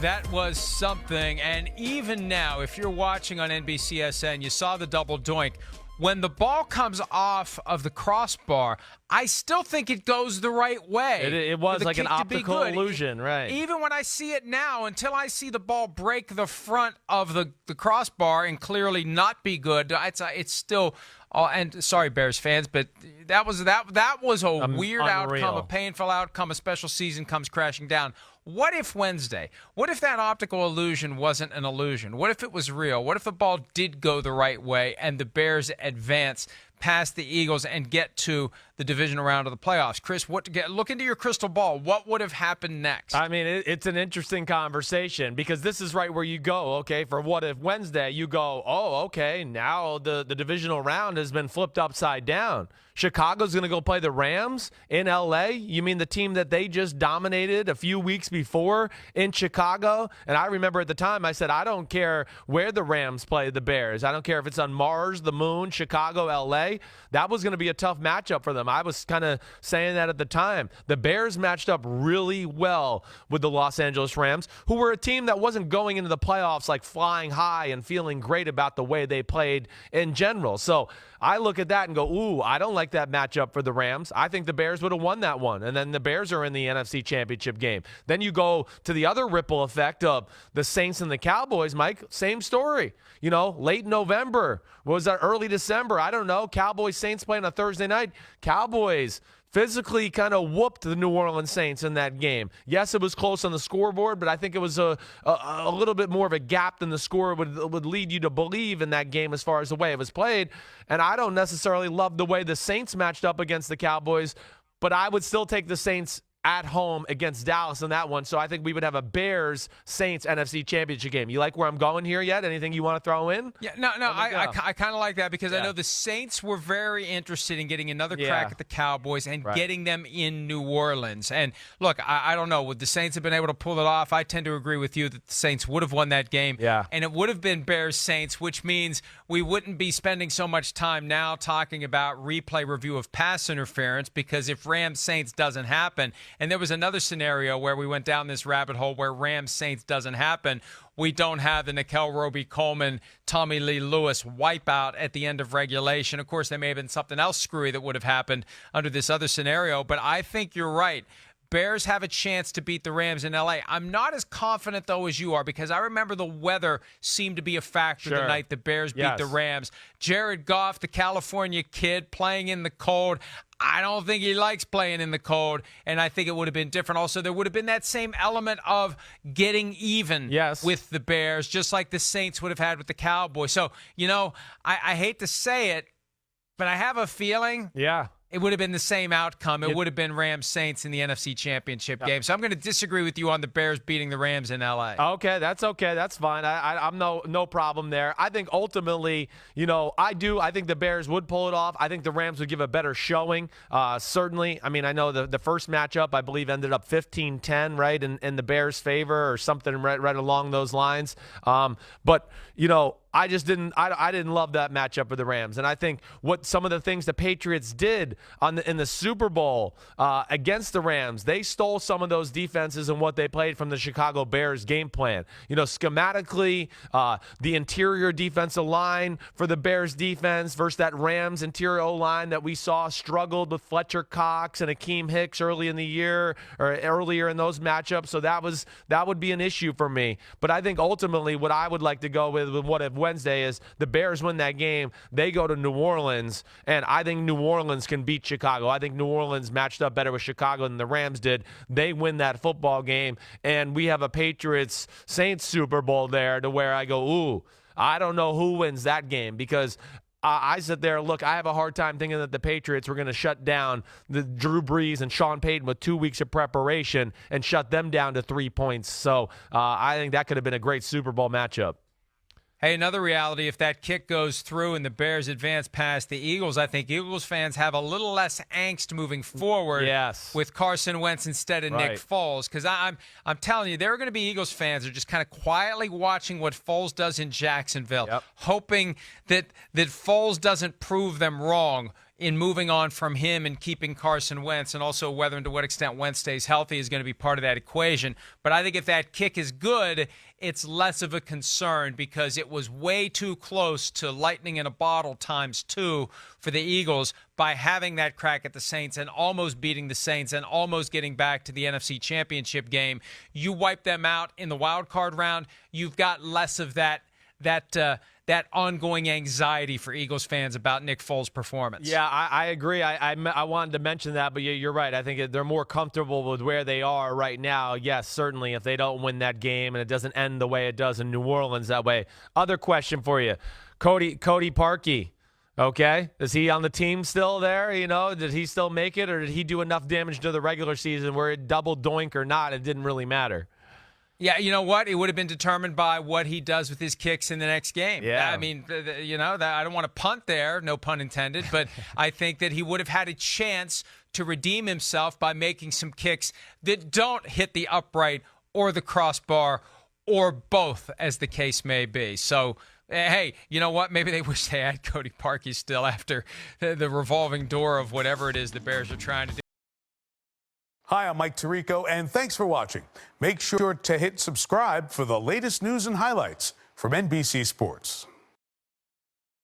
That was something, and even now, if you're watching on NBCSN, you saw the double doink. When the ball comes off of the crossbar, I still think it goes the right way. It was like an optical illusion, right? Even when I see it now, until I see the ball break the front of the crossbar and clearly not be good, it's still. And sorry, Bears fans, but that was a weird outcome, a painful outcome. A special season comes crashing down. What if Wednesday? What if that optical illusion wasn't an illusion? What if it was real? What if the ball did go the right way and the Bears advance past the Eagles and get to the divisional round of the playoffs? Chris, look into your crystal ball. What would have happened next? I mean, it's an interesting conversation because this is right where you go, okay, for what if Wednesday, you go, oh, okay, now the divisional round has been flipped upside down. Chicago's going to go play the Rams in L.A.? You mean the team that they just dominated a few weeks before in Chicago? And I remember at the time I said, I don't care where the Rams play the Bears. I don't care if it's on Mars, the moon, Chicago, L.A. That was going to be a tough matchup for them. I was kind of saying that at the time. The Bears matched up really well with the Los Angeles Rams, who were a team that wasn't going into the playoffs like flying high and feeling great about the way they played in general. So I look at that and go, ooh, I don't like that matchup for the Rams. I think the Bears would have won that one. And then the Bears are in the NFC Championship game. Then you go to the other ripple effect of the Saints and the Cowboys, Mike. Same story. You know, late November. Was that early December? I don't know. Cowboys-Saints playing on Thursday night. Cowboys physically kind of whooped the New Orleans Saints in that game. Yes, it was close on the scoreboard, but I think it was a little bit more of a gap than the score would lead you to believe in that game as far as the way it was played. And I don't necessarily love the way the Saints matched up against the Cowboys, but I would still take the Saints at home against Dallas in that one. So I think we would have a Bears-Saints NFC Championship game. You like where I'm going here yet? Anything you want to throw in? Yeah, no, I kind of like that because I know the Saints were very interested in getting another crack at the Cowboys and getting them in New Orleans. And look, I don't know. Would the Saints have been able to pull it off? I tend to agree with you that the Saints would have won that game. Yeah. And it would have been Bears-Saints, which means we wouldn't be spending so much time now talking about replay review of pass interference, because if Rams-Saints doesn't happen, and there was another scenario where we went down this rabbit hole where Rams-Saints doesn't happen, we don't have the Nickel Roby-Coleman, Tommy Lee Lewis wipeout at the end of regulation. Of course, there may have been something else screwy that would have happened under this other scenario, but I think you're right. Bears have a chance to beat the Rams in L.A. I'm not as confident, though, as you are, because I remember the weather seemed to be a factor the night the Bears beat the Rams. Jared Goff, the California kid, playing in the cold. I don't think he likes playing in the cold, and I think it would have been different. Also, there would have been that same element of getting even with the Bears, just like the Saints would have had with the Cowboys. So, you know, I hate to say it, but I have a feeling it would have been the same outcome. It would have been Rams-Saints in the NFC Championship game. So I'm going to disagree with you on the Bears beating the Rams in L.A. Okay. That's fine. I'm no problem there. I think ultimately, you know, I think the Bears would pull it off. I think the Rams would give a better showing, certainly. I mean, I know the first matchup, I believe, ended up 15-10, right, in the Bears' favor or something right along those lines. But, you know, I didn't love that matchup for the Rams. And I think what some of the things the Patriots did in the Super Bowl against the Rams, they stole some of those defenses and what they played from the Chicago Bears game plan. You know, schematically, the interior defensive line for the Bears defense versus that Rams interior O-line that we saw struggled with Fletcher Cox and Akeem Hicks early in the year or earlier in those matchups. So that would be an issue for me. But I think ultimately what I would like to go with what if Wednesday is the Bears win that game, they go to New Orleans, and I think New Orleans can beat Chicago. I think New Orleans matched up better with Chicago than the Rams did. They win that football game, and we have a Patriots-Saints Super Bowl there to where I go, ooh, I don't know who wins that game, because I sit there, look, I have a hard time thinking that the Patriots were going to shut down the Drew Brees and Sean Payton with 2 weeks of preparation and shut them down to 3 points. So I think that could have been a great Super Bowl matchup. Hey, another reality, if that kick goes through and the Bears advance past the Eagles, I think Eagles fans have a little less angst moving forward with Carson Wentz instead of Nick Foles. Because I'm telling you, there are going to be Eagles fans who are just kind of quietly watching what Foles does in Jacksonville, hoping that Foles doesn't prove them wrong in moving on from him and keeping Carson Wentz, and also whether and to what extent Wentz stays healthy is going to be part of that equation. But I think if that kick is good, it's less of a concern because it was way too close to lightning in a bottle ×2 for the Eagles by having that crack at the Saints and almost beating the Saints and almost getting back to the NFC Championship game. You wipe them out in the wild card round, you've got less of that ongoing anxiety for Eagles fans about Nick Foles' performance. Yeah, I agree. I wanted to mention that, but you're right. I think they're more comfortable with where they are right now. Yes, certainly if they don't win that game and it doesn't end the way it does in New Orleans that way. Other question for you. Cody Parkey, okay? Is he on the team still there? Did he still make it, or did he do enough damage to the regular season where it double doink or not, it didn't really matter? Yeah, you know what? It would have been determined by what he does with his kicks in the next game. Yeah. I mean, I don't want to punt there, no pun intended, but I think that he would have had a chance to redeem himself by making some kicks that don't hit the upright or the crossbar or both, as the case may be. So, hey, you know what? Maybe they wish they had Cody Parkey still after the revolving door of whatever it is the Bears are trying to do. Hi, I'm Mike Tirico, and thanks for watching. Make sure to hit subscribe for the latest news and highlights from NBC Sports.